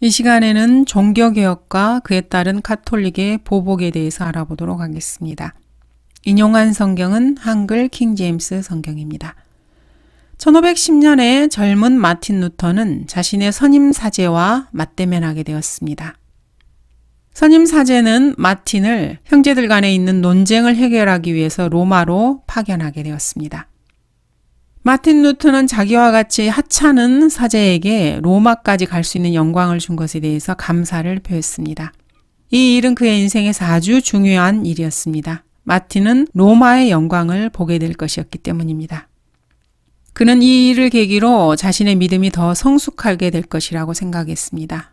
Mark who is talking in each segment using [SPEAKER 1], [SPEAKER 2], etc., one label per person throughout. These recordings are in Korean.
[SPEAKER 1] 이 시간에는 종교개혁과 그에 따른 카톨릭의 보복에 대해서 알아보도록 하겠습니다. 인용한 성경은 한글 킹제임스 성경입니다. 1510년에 젊은 마틴 루터는 자신의 선임 사제와 맞대면하게 되었습니다. 선임 사제는 마틴을 형제들 간에 있는 논쟁을 해결하기 위해서 로마로 파견하게 되었습니다. 마틴 루터는 자기와 같이 하찮은 사제에게 로마까지 갈 수 있는 영광을 준 것에 대해서 감사를 표했습니다. 이 일은 그의 인생에서 아주 중요한 일이었습니다. 마틴은 로마의 영광을 보게 될 것이었기 때문입니다. 그는 이 일을 계기로 자신의 믿음이 더 성숙하게 될 것이라고 생각했습니다.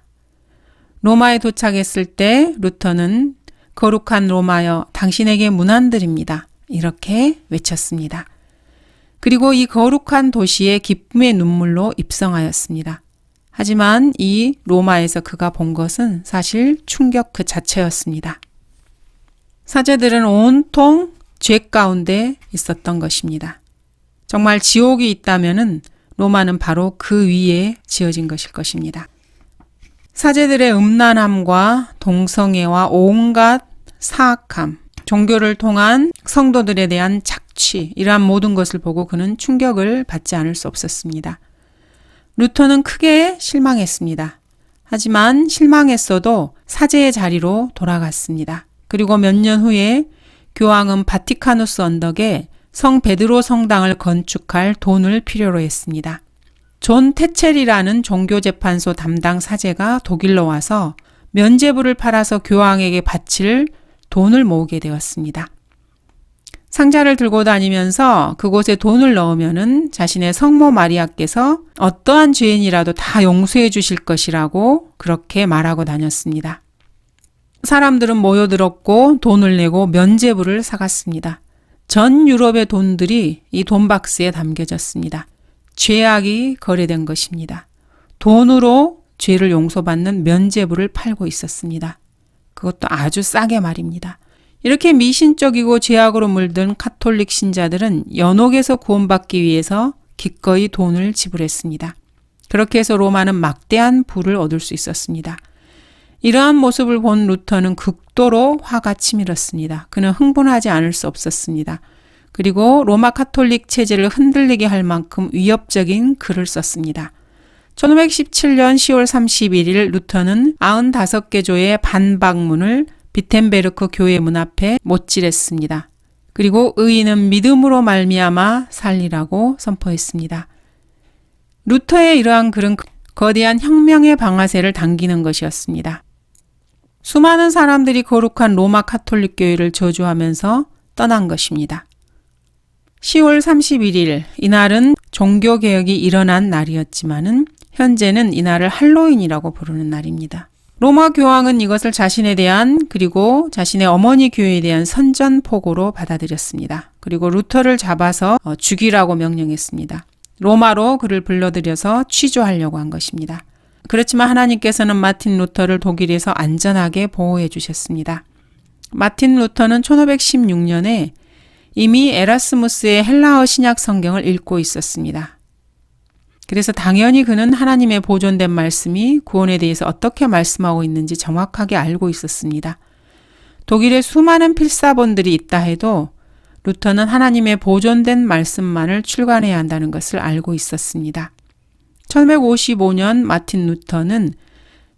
[SPEAKER 1] 로마에 도착했을 때 루터는 거룩한 로마여 당신에게 문안드립니다. 이렇게 외쳤습니다. 그리고 이 거룩한 도시에 기쁨의 눈물로 입성하였습니다. 하지만 이 로마에서 그가 본 것은 사실 충격 그 자체였습니다. 사제들은 온통 죄 가운데 있었던 것입니다. 정말 지옥이 있다면은 로마는 바로 그 위에 지어진 것일 것입니다. 사제들의 음란함과 동성애와 온갖 사악함, 종교를 통한 성도들에 대한 착취, 이러한 모든 것을 보고 그는 충격을 받지 않을 수 없었습니다. 루터는 크게 실망했습니다. 하지만 실망했어도 사제의 자리로 돌아갔습니다. 그리고 몇 년 후에 교황은 바티카누스 언덕에 성 베드로 성당을 건축할 돈을 필요로 했습니다. 존 테첼이라는 종교재판소 담당 사제가 독일로 와서 면죄부를 팔아서 교황에게 바칠 돈을 모으게 되었습니다. 상자를 들고 다니면서 그곳에 돈을 넣으면은 자신의 성모 마리아께서 어떠한 죄인이라도 다 용서해 주실 것이라고 그렇게 말하고 다녔습니다. 사람들은 모여들었고 돈을 내고 면죄부를 사갔습니다. 전 유럽의 돈들이 이 돈박스에 담겨졌습니다. 죄악이 거래된 것입니다. 돈으로 죄를 용서받는 면죄부를 팔고 있었습니다. 그것도 아주 싸게 말입니다. 이렇게 미신적이고 죄악으로 물든 카톨릭 신자들은 연옥에서 구원받기 위해서 기꺼이 돈을 지불했습니다. 그렇게 해서 로마는 막대한 부를 얻을 수 있었습니다. 이러한 모습을 본 루터는 극도로 화가 치밀었습니다. 그는 흥분하지 않을 수 없었습니다. 그리고 로마 카톨릭 체제를 흔들리게 할 만큼 위협적인 글을 썼습니다. 1517년 10월 31일 루터는 95개 조의 반박문을 비텐베르크 교회 문 앞에 못질했습니다. 그리고 의인은 믿음으로 말미암아 살리라고 선포했습니다. 루터의 이러한 글은 거대한 혁명의 방아쇠를 당기는 것이었습니다. 수많은 사람들이 거룩한 로마 카톨릭 교회를 저주하면서 떠난 것입니다. 10월 31일, 이날은 종교개혁이 일어난 날이었지만은 현재는 이날을 할로윈이라고 부르는 날입니다. 로마 교황은 이것을 자신에 대한 그리고 자신의 어머니 교회에 대한 선전포고로 받아들였습니다. 그리고 루터를 잡아서 죽이라고 명령했습니다. 로마로 그를 불러들여서 취조하려고 한 것입니다. 그렇지만 하나님께서는 마틴 루터를 독일에서 안전하게 보호해 주셨습니다. 마틴 루터는 1516년에 이미 에라스무스의 헬라어 신약 성경을 읽고 있었습니다. 그래서 당연히 그는 하나님의 보존된 말씀이 구원에 대해서 어떻게 말씀하고 있는지 정확하게 알고 있었습니다. 독일에 수많은 필사본들이 있다 해도 루터는 하나님의 보존된 말씀만을 출간해야 한다는 것을 알고 있었습니다. 1555년 마틴 루터는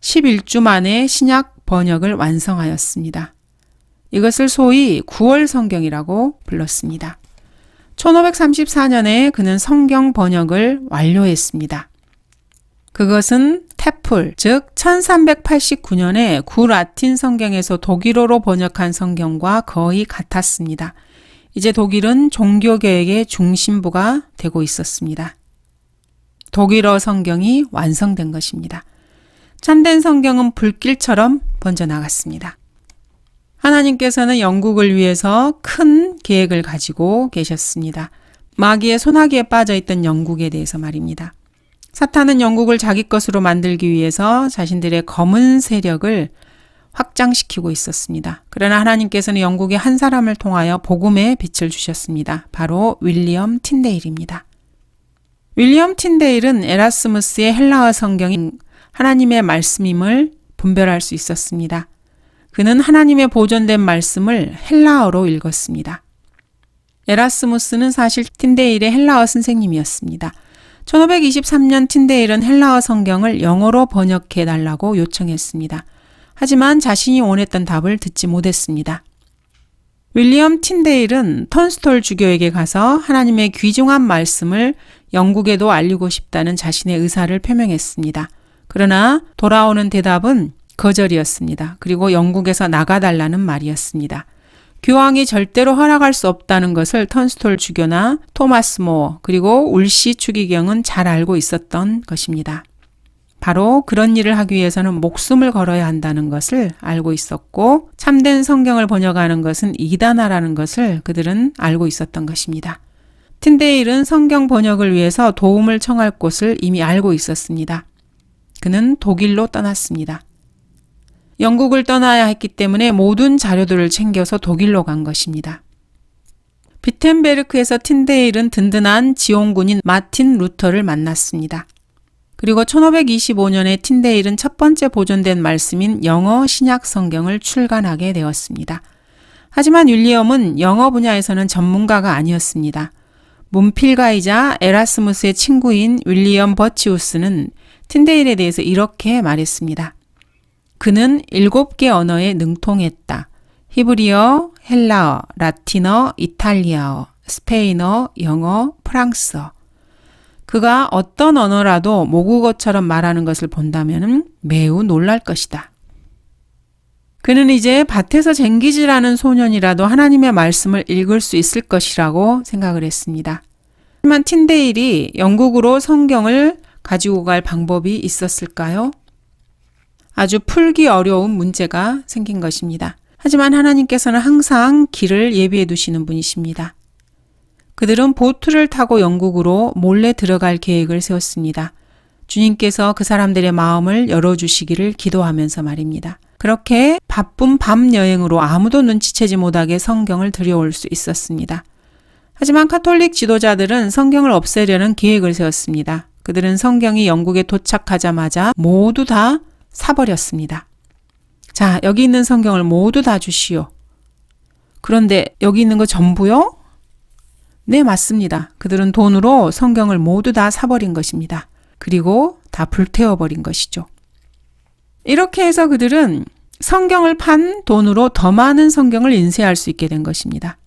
[SPEAKER 1] 11주 만에 신약 번역을 완성하였습니다. 이것을 소위 9월 성경이라고 불렀습니다. 1534년에 그는 성경 번역을 완료했습니다. 그것은 테플, 즉 1389년에 구라틴 성경에서 독일어로 번역한 성경과 거의 같았습니다. 이제 독일은 종교개혁의 중심부가 되고 있었습니다. 독일어 성경이 완성된 것입니다. 참된 성경은 불길처럼 번져나갔습니다. 하나님께서는 영국을 위해서 큰 계획을 가지고 계셨습니다. 마귀의 소나기에 빠져있던 영국에 대해서 말입니다. 사탄은 영국을 자기 것으로 만들기 위해서 자신들의 검은 세력을 확장시키고 있었습니다. 그러나 하나님께서는 영국의 한 사람을 통하여 복음의 빛을 주셨습니다. 바로 윌리엄 틴데일입니다. 윌리엄 틴데일은 에라스무스의 헬라어 성경인 하나님의 말씀임을 분별할 수 있었습니다. 그는 하나님의 보존된 말씀을 헬라어로 읽었습니다. 에라스무스는 사실 틴데일의 헬라어 선생님이었습니다. 1523년 틴데일은 헬라어 성경을 영어로 번역해 달라고 요청했습니다. 하지만 자신이 원했던 답을 듣지 못했습니다. 윌리엄 틴데일은 턴스톨 주교에게 가서 하나님의 귀중한 말씀을 영국에도 알리고 싶다는 자신의 의사를 표명했습니다. 그러나 돌아오는 대답은 거절이었습니다. 그리고 영국에서 나가달라는 말이었습니다. 교황이 절대로 허락할 수 없다는 것을 턴스톨 주교나 토마스 모어 그리고 울시 추기경은 잘 알고 있었던 것입니다. 바로 그런 일을 하기 위해서는 목숨을 걸어야 한다는 것을 알고 있었고 참된 성경을 번역하는 것은 이단화라는 것을 그들은 알고 있었던 것입니다. 틴데일은 성경 번역을 위해서 도움을 청할 곳을 이미 알고 있었습니다. 그는 독일로 떠났습니다. 영국을 떠나야 했기 때문에 모든 자료들을 챙겨서 독일로 간 것입니다. 비텐베르크에서 틴데일은 든든한 지원군인 마틴 루터를 만났습니다. 그리고 1525년에 틴데일은 첫 번째 보존된 말씀인 영어 신약 성경을 출간하게 되었습니다. 하지만 윌리엄은 영어 분야에서는 전문가가 아니었습니다. 문필가이자 에라스무스의 친구인 윌리엄 버치우스는 틴데일에 대해서 이렇게 말했습니다. 그는 7개 언어에 능통했다. 히브리어, 헬라어, 라틴어, 이탈리아어, 스페인어, 영어, 프랑스어. 그가 어떤 언어라도 모국어처럼 말하는 것을 본다면 매우 놀랄 것이다. 그는 이제 밭에서 쟁기질하는 소년이라도 하나님의 말씀을 읽을 수 있을 것이라고 생각을 했습니다. 하지만 틴데일이 영국으로 성경을 가지고 갈 방법이 있었을까요? 아주 풀기 어려운 문제가 생긴 것입니다. 하지만 하나님께서는 항상 길을 예비해 두시는 분이십니다. 그들은 보트를 타고 영국으로 몰래 들어갈 계획을 세웠습니다. 주님께서 그 사람들의 마음을 열어주시기를 기도하면서 말입니다. 그렇게 바쁜 밤 여행으로 아무도 눈치채지 못하게 성경을 들여올 수 있었습니다. 하지만 카톨릭 지도자들은 성경을 없애려는 계획을 세웠습니다. 그들은 성경이 영국에 도착하자마자 모두 다 사버렸습니다. 자, 여기 있는 성경을 모두 다 주시오. 그런데 여기 있는 거 전부요? 네, 맞습니다. 그들은 돈으로 성경을 모두 다 사버린 것입니다. 그리고 다 불태워버린 것이죠. 이렇게 해서 그들은 성경을 판 돈으로 더 많은 성경을 인쇄할 수 있게 된 것입니다.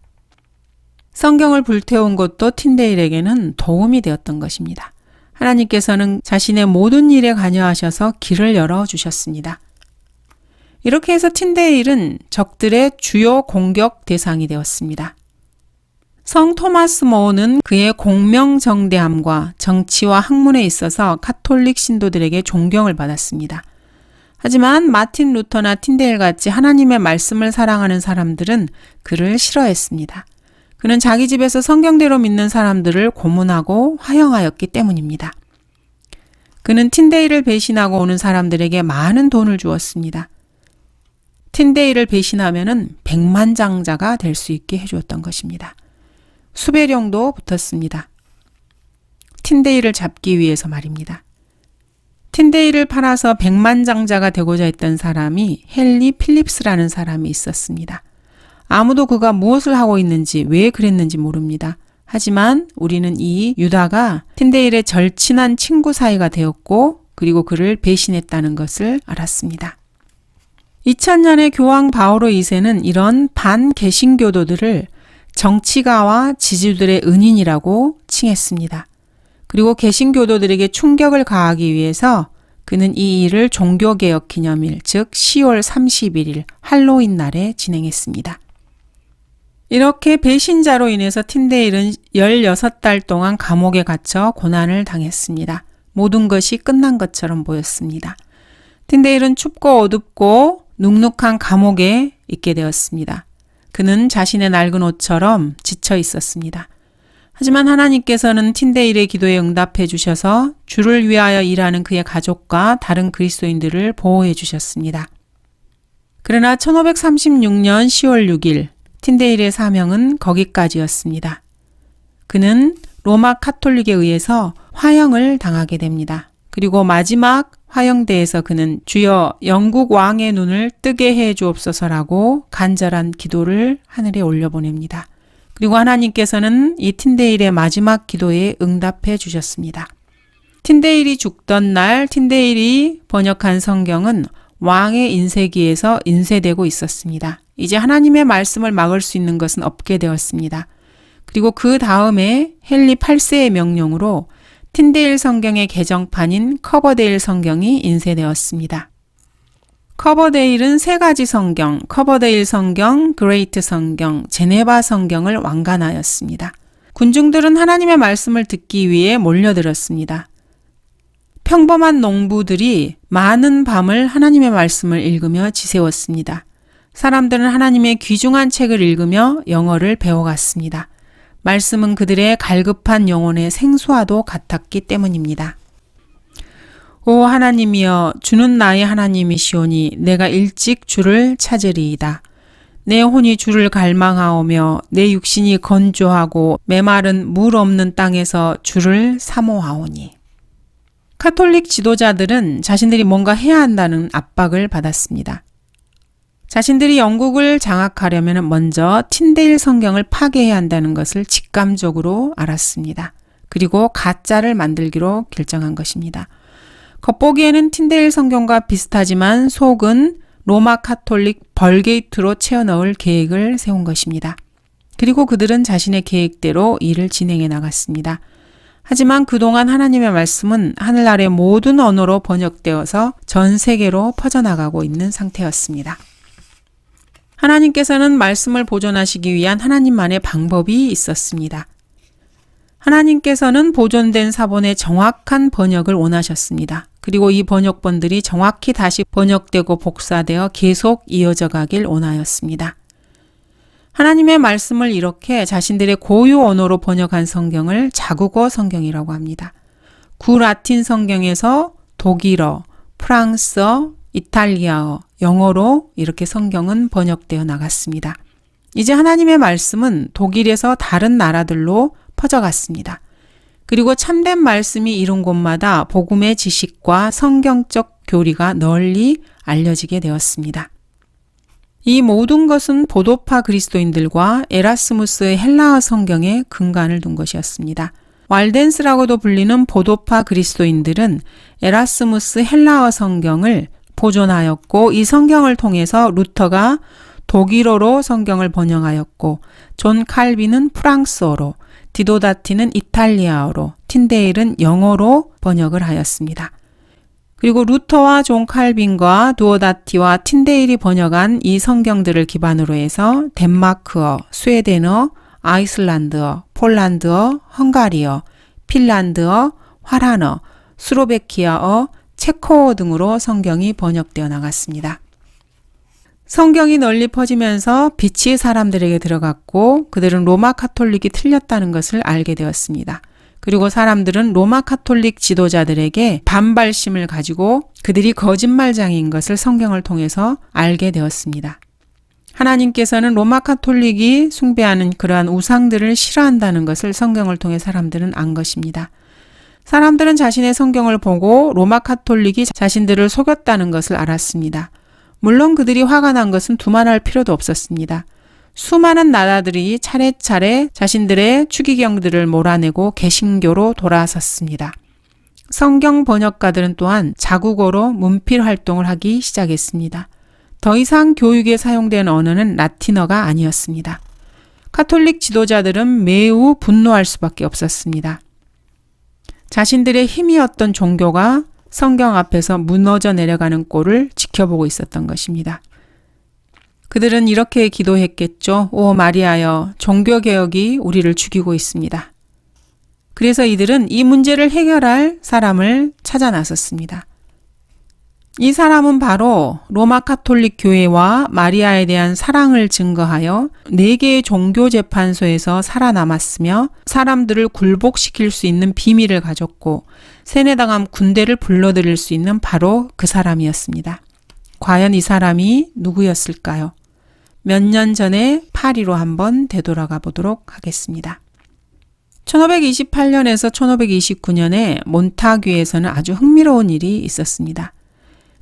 [SPEAKER 1] 성경을 불태운 것도 틴데일에게는 도움이 되었던 것입니다. 하나님께서는 자신의 모든 일에 관여하셔서 길을 열어주셨습니다. 이렇게 해서 틴데일은 적들의 주요 공격 대상이 되었습니다. 성 토마스 모어는 그의 공명정대함과 정치와 학문에 있어서 카톨릭 신도들에게 존경을 받았습니다. 하지만 마틴 루터나 틴데일 같이 하나님의 말씀을 사랑하는 사람들은 그를 싫어했습니다. 그는 자기 집에서 성경대로 믿는 사람들을 고문하고 화형하였기 때문입니다. 그는 틴데일을 배신하고 오는 사람들에게 많은 돈을 주었습니다. 틴데일을 배신하면은 백만장자가 될 수 있게 해주었던 것입니다. 수배령도 붙었습니다. 틴데일을 잡기 위해서 말입니다. 틴데일을 팔아서 백만장자가 되고자 했던 사람이 헨리 필립스라는 사람이 있었습니다. 아무도 그가 무엇을 하고 있는지 왜 그랬는지 모릅니다. 하지만 우리는 이 유다가 틴데일의 절친한 친구 사이가 되었고 그리고 그를 배신했다는 것을 알았습니다. 2000년에 교황 바오로 2세는 이런 반개신교도들을 정치가와 지주들의 은인이라고 칭했습니다. 그리고 개신교도들에게 충격을 가하기 위해서 그는 이 일을 종교개혁 기념일, 즉 10월 31일 할로윈 날에 진행했습니다. 이렇게 배신자로 인해서 틴데일은 16달 동안 감옥에 갇혀 고난을 당했습니다. 모든 것이 끝난 것처럼 보였습니다. 틴데일은 춥고 어둡고 눅눅한 감옥에 있게 되었습니다. 그는 자신의 낡은 옷처럼 지쳐 있었습니다. 하지만 하나님께서는 틴데일의 기도에 응답해 주셔서 주를 위하여 일하는 그의 가족과 다른 그리스도인들을 보호해 주셨습니다. 그러나 1536년 10월 6일 틴데일의 사명은 거기까지였습니다. 그는 로마 카톨릭에 의해서 화형을 당하게 됩니다. 그리고 마지막 화형대에서 그는 주여 영국 왕의 눈을 뜨게 해 주옵소서라고 간절한 기도를 하늘에 올려보냅니다. 그리고 하나님께서는 이 틴데일의 마지막 기도에 응답해 주셨습니다. 틴데일이 죽던 날 틴데일이 번역한 성경은 왕의 인쇄기에서 인쇄되고 있었습니다. 이제 하나님의 말씀을 막을 수 있는 것은 없게 되었습니다. 그리고 그 다음에 헨리 8세의 명령으로 틴데일 성경의 개정판인 커버데일 성경이 인쇄되었습니다. 커버데일은 세 가지 성경, 커버데일 성경, 그레이트 성경, 제네바 성경을 왕관하였습니다. 군중들은 하나님의 말씀을 듣기 위해 몰려들었습니다. 평범한 농부들이 많은 밤을 하나님의 말씀을 읽으며 지새웠습니다. 사람들은 하나님의 귀중한 책을 읽으며 영어를 배워갔습니다. 말씀은 그들의 갈급한 영혼의 생수와도 같았기 때문입니다. 오 하나님이여 주는 나의 하나님이시오니 내가 일찍 주를 찾으리이다. 내 혼이 주를 갈망하오며 내 육신이 건조하고 메마른 물 없는 땅에서 주를 사모하오니. 카톨릭 지도자들은 자신들이 뭔가 해야 한다는 압박을 받았습니다. 자신들이 영국을 장악하려면 먼저 틴데일 성경을 파괴해야 한다는 것을 직감적으로 알았습니다. 그리고 가짜를 만들기로 결정한 것입니다. 겉보기에는 틴데일 성경과 비슷하지만 속은 로마 카톨릭 벌게이트로 채워넣을 계획을 세운 것입니다. 그리고 그들은 자신의 계획대로 일을 진행해 나갔습니다. 하지만 그동안 하나님의 말씀은 하늘 아래 모든 언어로 번역되어서 전 세계로 퍼져나가고 있는 상태였습니다. 하나님께서는 말씀을 보존하시기 위한 하나님만의 방법이 있었습니다. 하나님께서는 보존된 사본의 정확한 번역을 원하셨습니다. 그리고 이 번역본들이 정확히 다시 번역되고 복사되어 계속 이어져 가길 원하였습니다. 하나님의 말씀을 이렇게 자신들의 고유 언어로 번역한 성경을 자국어 성경이라고 합니다. 구라틴 성경에서 독일어, 프랑스어, 이탈리아어, 영어로 이렇게 성경은 번역되어 나갔습니다. 이제 하나님의 말씀은 독일에서 다른 나라들로 퍼져갔습니다. 그리고 참된 말씀이 이룬 곳마다 복음의 지식과 성경적 교리가 널리 알려지게 되었습니다. 이 모든 것은 보도파 그리스도인들과 에라스무스의 헬라어 성경에 근간을 둔 것이었습니다. 왈덴스라고도 불리는 보도파 그리스도인들은 에라스무스 헬라어 성경을 보존하였고 이 성경을 통해서 루터가 독일어로 성경을 번역하였고 존 칼빈은 프랑스어로, 디도다티는 이탈리아어로, 틴데일은 영어로 번역을 하였습니다. 그리고 루터와 존 칼빈과 두오다티와 틴데일이 번역한 이 성경들을 기반으로 해서 덴마크어, 스웨덴어, 아이슬란드어, 폴란드어, 헝가리어, 핀란드어, 화란어, 스로베키아어, 체코어 등으로 성경이 번역되어 나갔습니다. 성경이 널리 퍼지면서 빛이 사람들에게 들어갔고 그들은 로마 카톨릭이 틀렸다는 것을 알게 되었습니다. 그리고 사람들은 로마 카톨릭 지도자들에게 반발심을 가지고 그들이 거짓말장인 것을 성경을 통해서 알게 되었습니다. 하나님께서는 로마 카톨릭이 숭배하는 그러한 우상들을 싫어한다는 것을 성경을 통해 사람들은 안 것입니다. 사람들은 자신의 성경을 보고 로마 카톨릭이 자신들을 속였다는 것을 알았습니다. 물론 그들이 화가 난 것은 두말할 필요도 없었습니다. 수많은 나라들이 차례차례 자신들의 추기경들을 몰아내고 개신교로 돌아섰습니다. 성경 번역가들은 또한 자국어로 문필 활동을 하기 시작했습니다. 더 이상 교육에 사용된 언어는 라틴어가 아니었습니다. 카톨릭 지도자들은 매우 분노할 수밖에 없었습니다. 자신들의 힘이었던 종교가 성경 앞에서 무너져 내려가는 꼴을 지켜보고 있었던 것입니다. 그들은 이렇게 기도했겠죠. 오 마리아여, 종교개혁이 우리를 죽이고 있습니다. 그래서 이들은 이 문제를 해결할 사람을 찾아 나섰습니다. 이 사람은 바로 로마 카톨릭 교회와 마리아에 대한 사랑을 증거하여 4개의 종교재판소에서 살아남았으며 사람들을 굴복시킬 수 있는 비밀을 가졌고 세뇌당한 군대를 불러들일 수 있는 바로 그 사람이었습니다. 과연 이 사람이 누구였을까요? 몇 년 전에 파리로 한번 되돌아가 보도록 하겠습니다. 1528년에서 1529년에 몬타규에서는 아주 흥미로운 일이 있었습니다.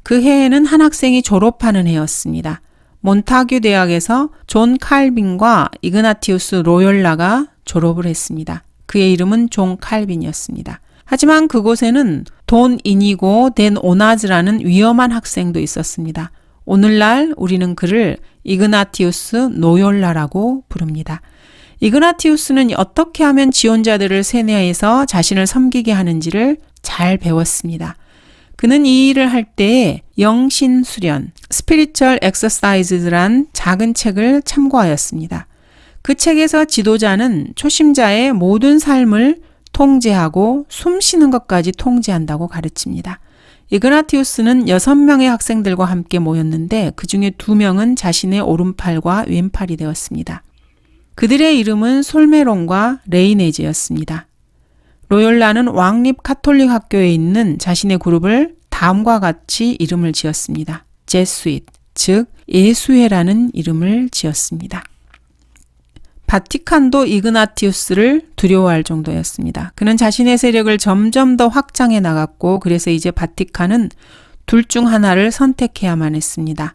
[SPEAKER 1] 그 해에는 한 학생이 졸업하는 해였습니다. 몬타규 대학에서 존 칼빈과 이그나티우스 로욜라가 졸업을 했습니다. 그의 이름은 존 칼빈이었습니다. 하지만 그곳에는 돈 이니고 덴 오나즈라는 위험한 학생도 있었습니다. 오늘날 우리는 그를 이그나티우스 노욜라라고 부릅니다. 이그나티우스는 어떻게 하면 지원자들을 세뇌해서 자신을 섬기게 하는지를 잘 배웠습니다. 그는 이 일을 할 때에 영신수련, Spiritual Exercises란 작은 책을 참고하였습니다. 그 책에서 지도자는 초심자의 모든 삶을 통제하고 숨 쉬는 것까지 통제한다고 가르칩니다. 이그나티우스는 6명의 학생들과 함께 모였는데 그 중에 2명은 자신의 오른팔과 왼팔이 되었습니다. 그들의 이름은 솔메론과 레이네즈였습니다. 로욜라는 왕립 카톨릭 학교에 있는 자신의 그룹을 다음과 같이 이름을 지었습니다. 제수잇, 즉 예수회라는 이름을 지었습니다. 바티칸도 이그나티우스를 두려워할 정도였습니다. 그는 자신의 세력을 점점 더 확장해 나갔고 그래서 이제 바티칸은 둘 중 하나를 선택해야만 했습니다.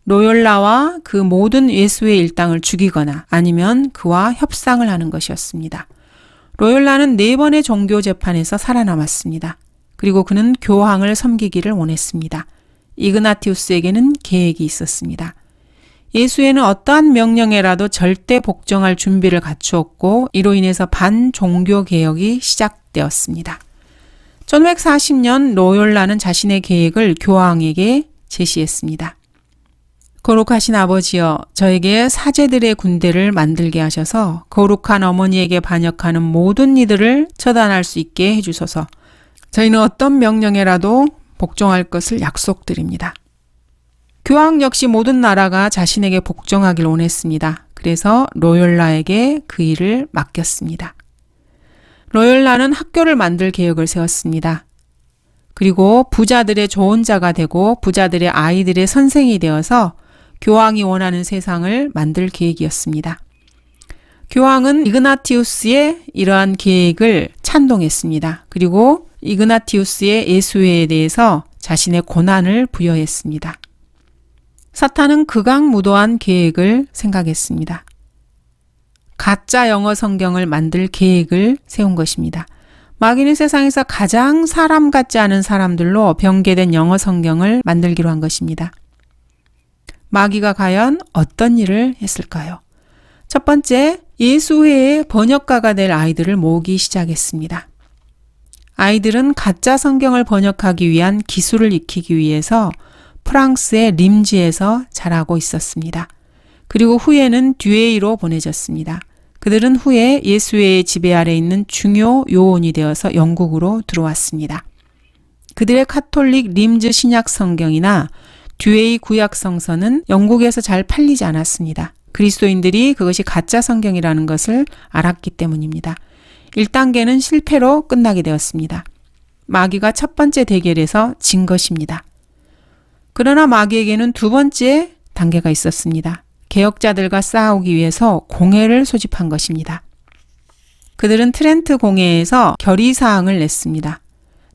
[SPEAKER 1] 로욜라와 그 모든 예수회 일당을 죽이거나 아니면 그와 협상을 하는 것이었습니다. 로욜라는 4번의 종교 재판에서 살아남았습니다. 그리고 그는 교황을 섬기기를 원했습니다. 이그나티우스에게는 계획이 있었습니다. 예수회는 어떠한 명령에라도 절대 복종할 준비를 갖추었고 이로 인해서 반종교 개혁이 시작되었습니다. 1540년 로욜라는 자신의 계획을 교황에게 제시했습니다. 거룩하신 아버지여, 저에게 사제들의 군대를 만들게 하셔서 거룩한 어머니에게 반역하는 모든 이들을 처단할 수 있게 해주소서. 저희는 어떤 명령에라도 복종할 것을 약속드립니다. 교황 역시 모든 나라가 자신에게 복종하길 원했습니다. 그래서 로욜라에게 그 일을 맡겼습니다. 로욜라는 학교를 만들 계획을 세웠습니다. 그리고 부자들의 조언자가 되고 부자들의 아이들의 선생이 되어서 교황이 원하는 세상을 만들 계획이었습니다. 교황은 이그나티우스의 이러한 계획을 찬동했습니다. 그리고 이그나티우스의 예수회에 대해서 자신의 고난을 부여했습니다. 사탄은 극악무도한 계획을 생각했습니다. 가짜 영어 성경을 만들 계획을 세운 것입니다. 마귀는 세상에서 가장 사람 같지 않은 사람들로 변개된 영어 성경을 만들기로 한 것입니다. 마귀가 과연 어떤 일을 했을까요? 첫 번째, 예수회의 번역가가 될 아이들을 모으기 시작했습니다. 아이들은 가짜 성경을 번역하기 위한 기술을 익히기 위해서 프랑스의 림지에서 자라고 있었습니다. 그리고 후에는 듀에이로 보내졌습니다. 그들은 후에 예수회의 지배 아래 있는 중요 요원이 되어서 영국으로 들어왔습니다. 그들의 카톨릭 림즈 신약 성경이나 듀에이 구약 성서는 영국에서 잘 팔리지 않았습니다. 그리스도인들이 그것이 가짜 성경이라는 것을 알았기 때문입니다. 1단계는 실패로 끝나게 되었습니다. 마귀가 첫 번째 대결에서 진 것입니다. 그러나 마귀에게는 두 번째 단계가 있었습니다. 개혁자들과 싸우기 위해서 공회를 소집한 것입니다. 그들은 트렌트 공회에서 결의사항을 냈습니다.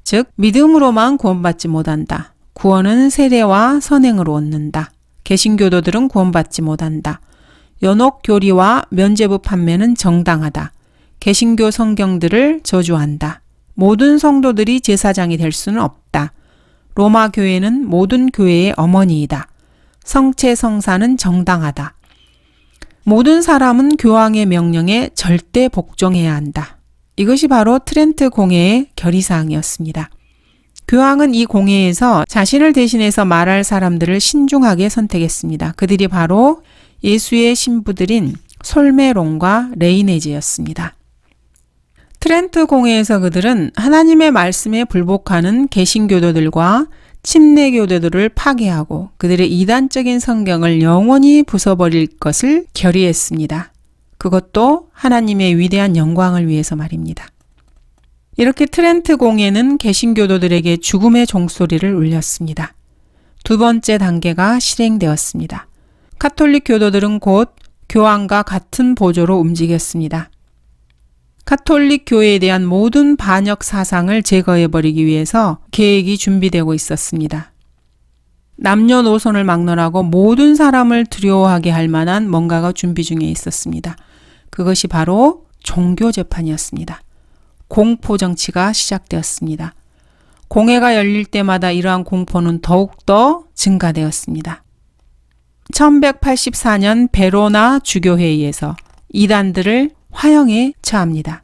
[SPEAKER 1] 즉, 믿음으로만 구원받지 못한다. 구원은 세례와 선행으로 얻는다. 개신교도들은 구원받지 못한다. 연옥 교리와 면죄부 판매는 정당하다. 개신교 성경들을 저주한다. 모든 성도들이 제사장이 될 수는 없다. 로마 교회는 모든 교회의 어머니이다. 성체 성사는 정당하다. 모든 사람은 교황의 명령에 절대 복종해야 한다. 이것이 바로 트렌트 공회의 결의사항이었습니다. 교황은 이 공회에서 자신을 대신해서 말할 사람들을 신중하게 선택했습니다. 그들이 바로 예수의 신부들인 솔메론과 레이네즈였습니다. 트렌트 공회에서 그들은 하나님의 말씀에 불복하는 개신교도들과 침례교도들을 파괴하고 그들의 이단적인 성경을 영원히 부숴버릴 것을 결의했습니다. 그것도 하나님의 위대한 영광을 위해서 말입니다. 이렇게 트렌트 공회는 개신교도들에게 죽음의 종소리를 울렸습니다. 두 번째 단계가 실행되었습니다. 카톨릭 교도들은 곧 교황과 같은 보조로 움직였습니다. 가톨릭 교회에 대한 모든 반역 사상을 제거해버리기 위해서 계획이 준비되고 있었습니다. 남녀노소를 막론하고 모든 사람을 두려워하게 할 만한 뭔가가 준비 중에 있었습니다. 그것이 바로 종교재판이었습니다. 공포정치가 시작되었습니다. 공회가 열릴 때마다 이러한 공포는 더욱더 증가되었습니다. 1184년 베로나 주교회의에서 이단들을 화형에 처합니다.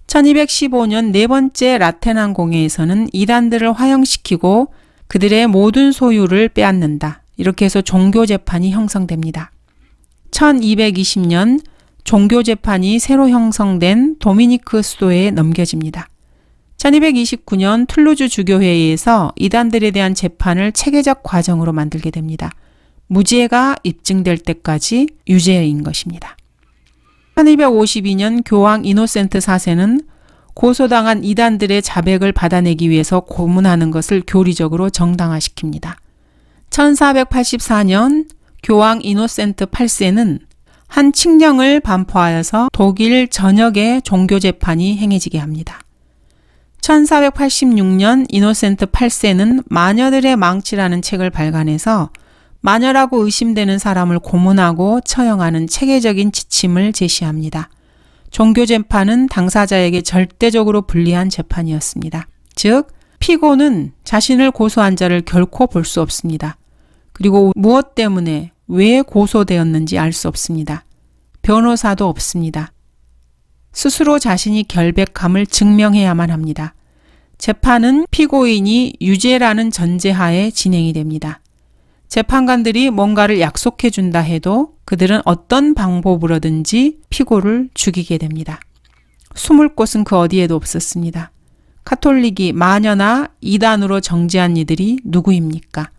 [SPEAKER 1] 1215년 네 번째 라테난 공회에서는 이단들을 화형시키고 그들의 모든 소유를 빼앗는다. 이렇게 해서 종교재판이 형성됩니다. 1220년 종교재판이 새로 형성된 도미니크 수도에 넘겨집니다. 1229년 툴루즈 주교회의에서 이단들에 대한 재판을 체계적 과정으로 만들게 됩니다. 무죄가 입증될 때까지 유죄인 것입니다. 1252년 교황 이노센트 4세는 고소당한 이단들의 자백을 받아내기 위해서 고문하는 것을 교리적으로 정당화시킵니다. 1484년 교황 이노센트 8세는 한 칙령을 반포하여서 독일 전역에 종교재판이 행해지게 합니다. 1486년 이노센트 8세는 마녀들의 망치라는 책을 발간해서 마녀라고 의심되는 사람을 고문하고 처형하는 체계적인 지침을 제시합니다. 종교재판은 당사자에게 절대적으로 불리한 재판이었습니다. 즉, 피고는 자신을 고소한 자를 결코 볼 수 없습니다. 그리고 무엇 때문에 왜 고소되었는지 알 수 없습니다. 변호사도 없습니다. 스스로 자신이 결백함을 증명해야만 합니다. 재판은 피고인이 유죄라는 전제하에 진행이 됩니다. 재판관들이 뭔가를 약속해 준다 해도 그들은 어떤 방법으로든지 피고를 죽이게 됩니다. 숨을 곳은 그 어디에도 없었습니다. 가톨릭이 마녀나 이단으로 정죄한 이들이 누구입니까?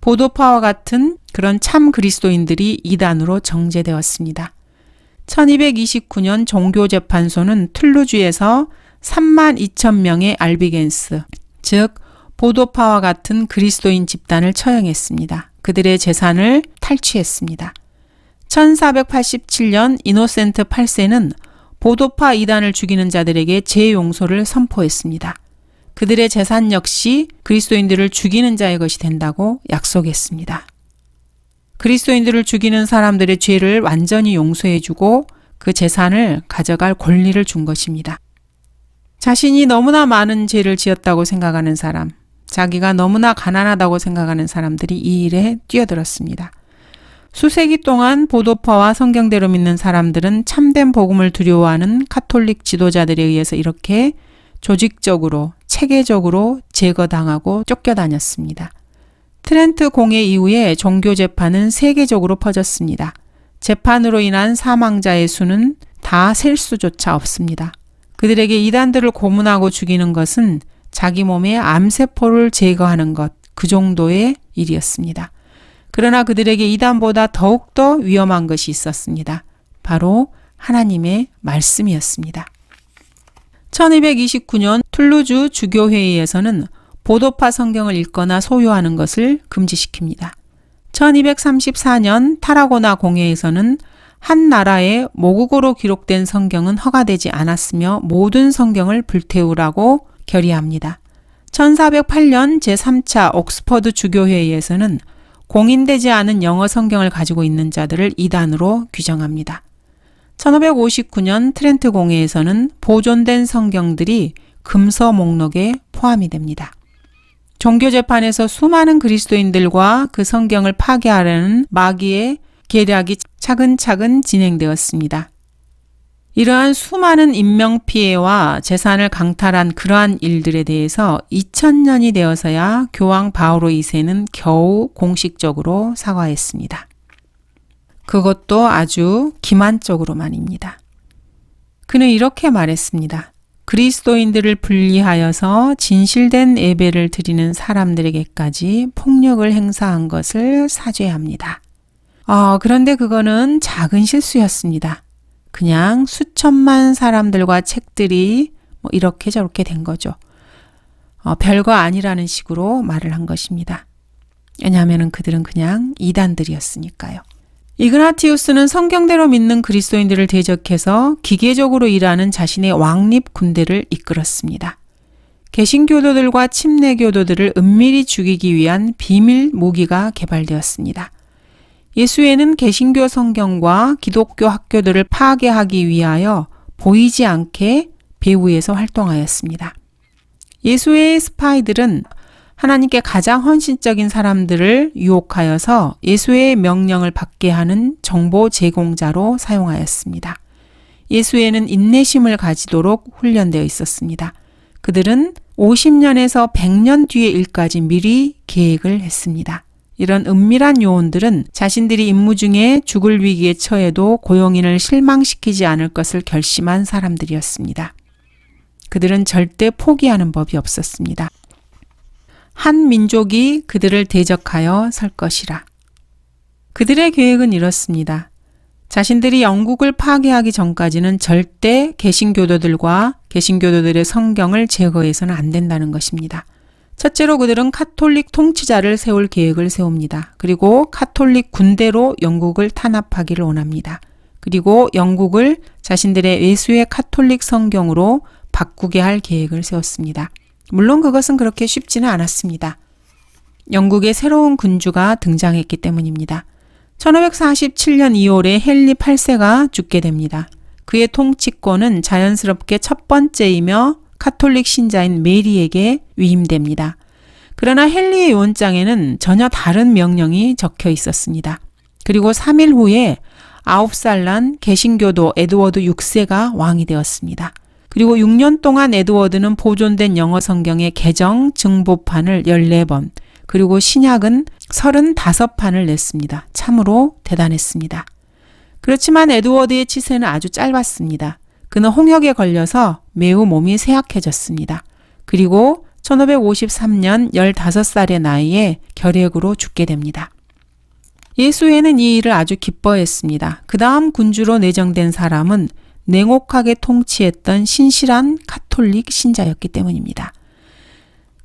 [SPEAKER 1] 보도파와 같은 그런 참 그리스도인들이 이단으로 정죄되었습니다. 1229년 종교재판소는 툴루즈에서 32,000명의 알비겐스, 즉 보도파와 같은 그리스도인 집단을 처형했습니다. 그들의 재산을 탈취했습니다. 1487년 이노센트 8세는 보도파 이단을 죽이는 자들에게 재용서를 선포했습니다. 그들의 재산 역시 그리스도인들을 죽이는 자의 것이 된다고 약속했습니다. 그리스도인들을 죽이는 사람들의 죄를 완전히 용서해주고 그 재산을 가져갈 권리를 준 것입니다. 자신이 너무나 많은 죄를 지었다고 생각하는 사람, 자기가 너무나 가난하다고 생각하는 사람들이 이 일에 뛰어들었습니다. 수세기 동안 보도파와 성경대로 믿는 사람들은 참된 복음을 두려워하는 가톨릭 지도자들에 의해서 이렇게 조직적으로, 체계적으로 제거당하고 쫓겨다녔습니다. 트렌트 공회 이후에 종교재판은 세계적으로 퍼졌습니다. 재판으로 인한 사망자의 수는 다 셀 수조차 없습니다. 그들에게 이단들을 고문하고 죽이는 것은 자기 몸의 암세포를 제거하는 것, 그 정도의 일이었습니다. 그러나 그들에게 이단보다 더욱더 위험한 것이 있었습니다. 바로 하나님의 말씀이었습니다. 1229년 툴루즈 주교회의에서는 보도파 성경을 읽거나 소유하는 것을 금지시킵니다. 1234년 타라고나 공회에서는 한 나라의 모국어로 기록된 성경은 허가되지 않았으며 모든 성경을 불태우라고 결의합니다. 1408년 제3차 옥스퍼드 주교회의에서는 공인되지 않은 영어 성경을 가지고 있는 자들을 이단으로 규정합니다. 1559년 트렌트 공회에서는 보존된 성경들이 금서 목록에 포함이 됩니다. 종교재판에서 수많은 그리스도인들과 그 성경을 파괴하려는 마귀의 계략이 차근차근 진행되었습니다. 이러한 수많은 인명피해와 재산을 강탈한 그러한 일들에 대해서 2000년이 되어서야 교황 바오로 2세는 겨우 공식적으로 사과했습니다. 그것도 아주 기만적으로만입니다. 그는 이렇게 말했습니다. 그리스도인들을 분리하여서 진실된 예배를 드리는 사람들에게까지 폭력을 행사한 것을 사죄합니다. 그런데 그거는 작은 실수였습니다. 그냥 수천만 사람들과 책들이 이렇게 저렇게 된 거죠. 별거 아니라는 식으로 말을 한 것입니다. 왜냐하면 그들은 그냥 이단들이었으니까요. 이그나티우스는 성경대로 믿는 그리스도인들을 대적해서 기계적으로 일하는 자신의 왕립 군대를 이끌었습니다. 개신교도들과 침례교도들을 은밀히 죽이기 위한 비밀 무기가 개발되었습니다. 예수회는 개신교 성경과 기독교 학교들을 파괴하기 위하여 보이지 않게 배후에서 활동하였습니다. 예수회의 스파이들은 하나님께 가장 헌신적인 사람들을 유혹하여서 예수회의 명령을 받게 하는 정보 제공자로 사용하였습니다. 예수회는 인내심을 가지도록 훈련되어 있었습니다. 그들은 50년에서 100년 뒤의 일까지 미리 계획을 했습니다. 이런 은밀한 요원들은 자신들이 임무 중에 죽을 위기에 처해도 고용인을 실망시키지 않을 것을 결심한 사람들이었습니다. 그들은 절대 포기하는 법이 없었습니다. 한 민족이 그들을 대적하여 설 것이라. 그들의 계획은 이렇습니다. 자신들이 영국을 파괴하기 전까지는 절대 개신교도들과 개신교도들의 성경을 제거해서는 안 된다는 것입니다. 첫째로 그들은 카톨릭 통치자를 세울 계획을 세웁니다. 그리고 카톨릭 군대로 영국을 탄압하기를 원합니다. 그리고 영국을 자신들의 예수의 카톨릭 성경으로 바꾸게 할 계획을 세웠습니다. 물론 그것은 그렇게 쉽지는 않았습니다. 영국의 새로운 군주가 등장했기 때문입니다. 1547년 2월에 헨리 8세가 죽게 됩니다. 그의 통치권은 자연스럽게 첫 번째이며 카톨릭 신자인 메리에게 위임됩니다. 그러나 헨리의 요원장에는 전혀 다른 명령이 적혀 있었습니다. 그리고 3일 후에 9살 난 개신교도 에드워드 6세가 왕이 되었습니다. 그리고 6년 동안 에드워드는 보존된 영어 성경의 개정 증보판을 14번, 그리고 신약은 35판을 냈습니다. 참으로 대단했습니다. 그렇지만 에드워드의 치세는 아주 짧았습니다. 그는 홍역에 걸려서 매우 몸이 쇠약해졌습니다. 그리고 1553년 15살의 나이에 결핵으로 죽게 됩니다. 예수회는 이 일을 아주 기뻐했습니다. 그 다음 군주로 내정된 사람은 냉혹하게 통치했던 신실한 카톨릭 신자였기 때문입니다.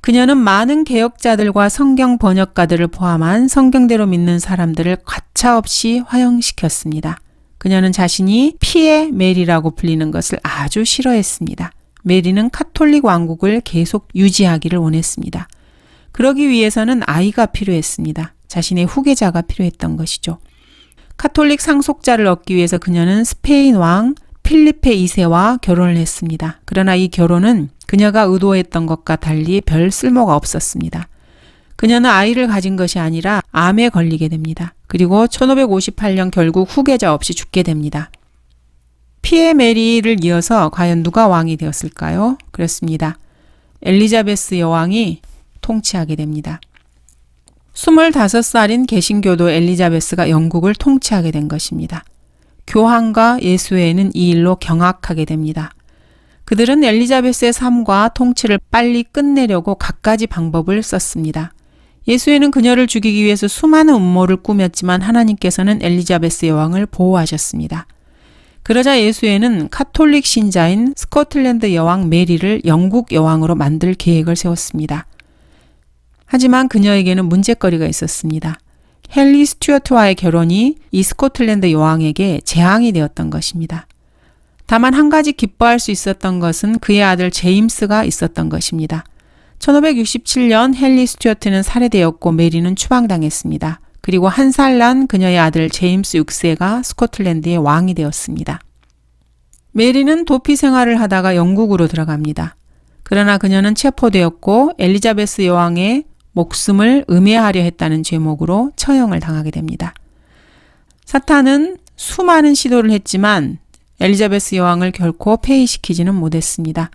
[SPEAKER 1] 그녀는 많은 개혁자들과 성경 번역가들을 포함한 성경대로 믿는 사람들을 가차없이 화형시켰습니다. 그녀는 자신이 피에 메리라고 불리는 것을 아주 싫어했습니다. 메리는 카톨릭 왕국을 계속 유지하기를 원했습니다. 그러기 위해서는 아이가 필요했습니다. 자신의 후계자가 필요했던 것이죠. 카톨릭 상속자를 얻기 위해서 그녀는 스페인 왕 필리페 2세와 결혼을 했습니다. 그러나 이 결혼은 그녀가 의도했던 것과 달리 별 쓸모가 없었습니다. 그녀는 아이를 가진 것이 아니라 암에 걸리게 됩니다. 그리고 1558년 결국 후계자 없이 죽게 됩니다. 피에 메리를 이어서 과연 누가 왕이 되었을까요? 그렇습니다. 엘리자베스 여왕이 통치하게 됩니다. 25살인 개신교도 엘리자베스가 영국을 통치하게 된 것입니다. 교황과 예수회는 이 일로 경악하게 됩니다. 그들은 엘리자베스의 삶과 통치를 빨리 끝내려고 갖가지 방법을 썼습니다. 예수회는 그녀를 죽이기 위해서 수많은 음모를 꾸몄지만 하나님께서는 엘리자베스 여왕을 보호하셨습니다. 그러자 예수회는 카톨릭 신자인 스코틀랜드 여왕 메리를 영국 여왕으로 만들 계획을 세웠습니다. 하지만 그녀에게는 문제거리가 있었습니다. 헨리 스튜어트와의 결혼이 이 스코틀랜드 여왕에게 재앙이 되었던 것입니다. 다만 한 가지 기뻐할 수 있었던 것은 그의 아들 제임스가 있었던 것입니다. 1567년 헨리 스튜어트는 살해되었고 메리는 추방당했습니다. 그리고 한 살 난 그녀의 아들 제임스 6세가 스코틀랜드의 왕이 되었습니다. 메리는 도피 생활을 하다가 영국으로 들어갑니다. 그러나 그녀는 체포되었고 엘리자베스 여왕의 목숨을 음해하려 했다는 죄목으로 처형을 당하게 됩니다. 사탄은 수많은 시도를 했지만 엘리자베스 여왕을 결코 폐위시키지는 못했습니다.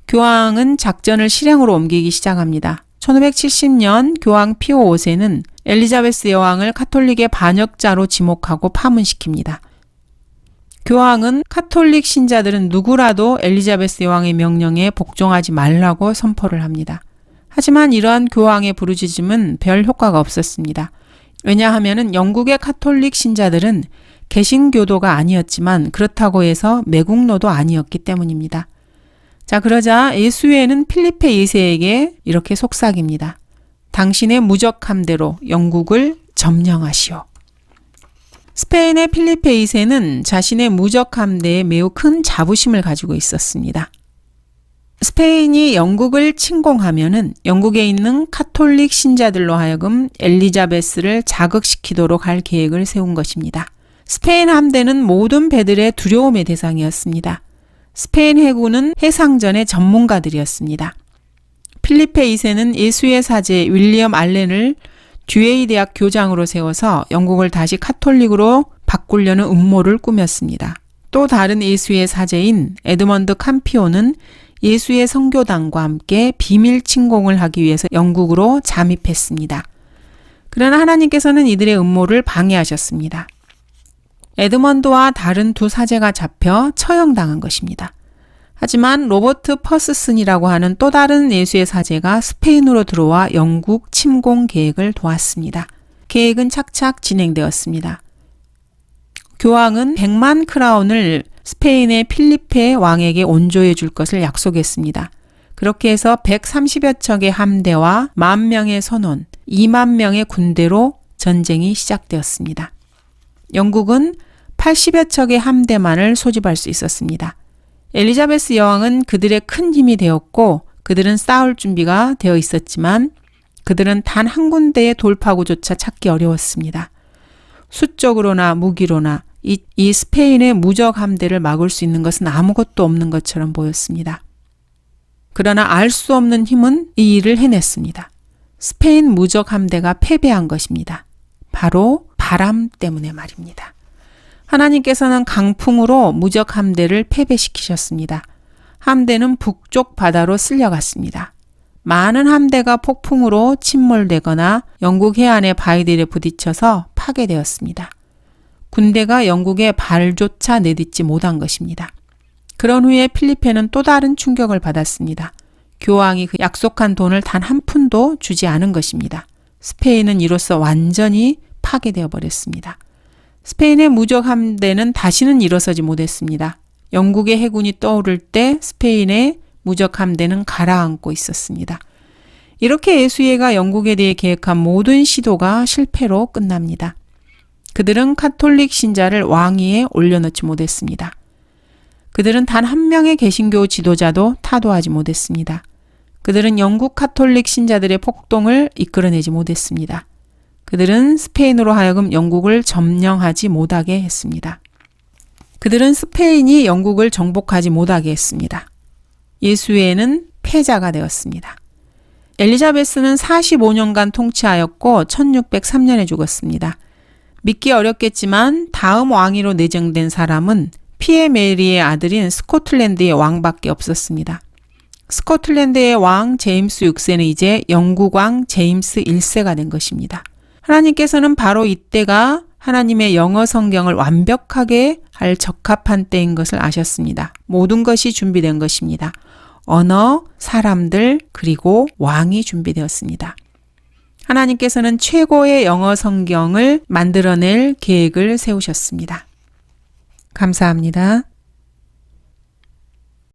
[SPEAKER 1] 교황은 작전을 실행으로 옮기기 시작합니다. 1570년 교황 피오 5세는 엘리자베스 여왕을 카톨릭의 반역자로 지목하고 파문시킵니다. 교황은 카톨릭 신자들은 누구라도 엘리자베스 여왕의 명령에 복종하지 말라고 선포를 합니다. 하지만 이러한 교황의 부르짖음은 별 효과가 없었습니다. 왜냐하면 영국의 카톨릭 신자들은 개신교도가 아니었지만 그렇다고 해서 매국노도 아니었기 때문입니다. 자, 그러자 예수회는 필리페 2세에게 이렇게 속삭입니다. 당신의 무적함대로 영국을 점령하시오. 스페인의 필리페 2세는 자신의 무적 함대에 매우 큰 자부심을 가지고 있었습니다. 스페인이 영국을 침공하면은 영국에 있는 카톨릭 신자들로 하여금 엘리자베스를 자극시키도록 할 계획을 세운 것입니다. 스페인 함대는 모든 배들의 두려움의 대상이었습니다. 스페인 해군은 해상전의 전문가들이었습니다. 필리페 2세는 예수의 사제 윌리엄 알렌을 듀에이 대학 교장으로 세워서 영국을 다시 카톨릭으로 바꾸려는 음모를 꾸몄습니다. 또 다른 예수의 사제인 에드먼드 캄피오는 예수의 선교단과 함께 비밀 침공을 하기 위해서 영국으로 잠입했습니다. 그러나 하나님께서는 이들의 음모를 방해하셨습니다. 에드먼드와 다른 두 사제가 잡혀 처형당한 것입니다. 하지만 로버트 퍼스슨이라고 하는 또 다른 예수의 사제가 스페인으로 들어와 영국 침공 계획을 도왔습니다. 계획은 착착 진행되었습니다. 교황은 100만 크라운을 스페인의 필리페 왕에게 온조해 줄 것을 약속했습니다. 그렇게 해서 130여 척의 함대와 10,000명의 선원, 2만 명의 군대로 전쟁이 시작되었습니다. 영국은 80여 척의 함대만을 소집할 수 있었습니다. 엘리자베스 여왕은 그들의 큰 힘이 되었고 그들은 싸울 준비가 되어 있었지만 그들은 단 한 군데의 돌파구조차 찾기 어려웠습니다. 수적으로나 무기로나 이 스페인의 무적 함대를 막을 수 있는 것은 아무것도 없는 것처럼 보였습니다. 그러나 알 수 없는 힘은 이 일을 해냈습니다. 스페인 무적 함대가 패배한 것입니다. 바로 바람 때문에 말입니다. 하나님께서는 강풍으로 무적 함대를 패배시키셨습니다. 함대는 북쪽 바다로 쓸려갔습니다. 많은 함대가 폭풍으로 침몰되거나 영국 해안의 바위들에 부딪혀서 파괴되었습니다. 군대가 영국의 발조차 내딛지 못한 것입니다. 그런 후에 필리페는 또 다른 충격을 받았습니다. 교황이 그 약속한 돈을 단 한 푼도 주지 않은 것입니다. 스페인은 이로써 완전히 파괴되어 버렸습니다. 스페인의 무적 함대는 다시는 일어서지 못했습니다. 영국의 해군이 떠오를 때 스페인의 무적 함대는 가라앉고 있었습니다. 이렇게 예수회가 영국에 대해 계획한 모든 시도가 실패로 끝납니다. 그들은 카톨릭 신자를 왕위에 올려놓지 못했습니다. 그들은 단 한 명의 개신교 지도자도 타도하지 못했습니다. 그들은 영국 카톨릭 신자들의 폭동을 이끌어내지 못했습니다. 그들은 스페인으로 하여금 영국을 점령하지 못하게 했습니다. 그들은 스페인이 영국을 정복하지 못하게 했습니다. 예수회는 패자가 되었습니다. 엘리자베스는 45년간 통치하였고 1603년에 죽었습니다. 믿기 어렵겠지만 다음 왕위로 내정된 사람은 피에 메리의 아들인 스코틀랜드의 왕밖에 없었습니다. 스코틀랜드의 왕 제임스 6세는 이제 영국 왕 제임스 1세가 된 것입니다. 하나님께서는 바로 이때가 하나님의 영어 성경을 완벽하게 할 적합한 때인 것을 아셨습니다. 모든 것이 준비된 것입니다. 언어, 사람들, 그리고 왕이 준비되었습니다. 하나님께서는 최고의 영어 성경을 만들어낼 계획을 세우셨습니다. 감사합니다.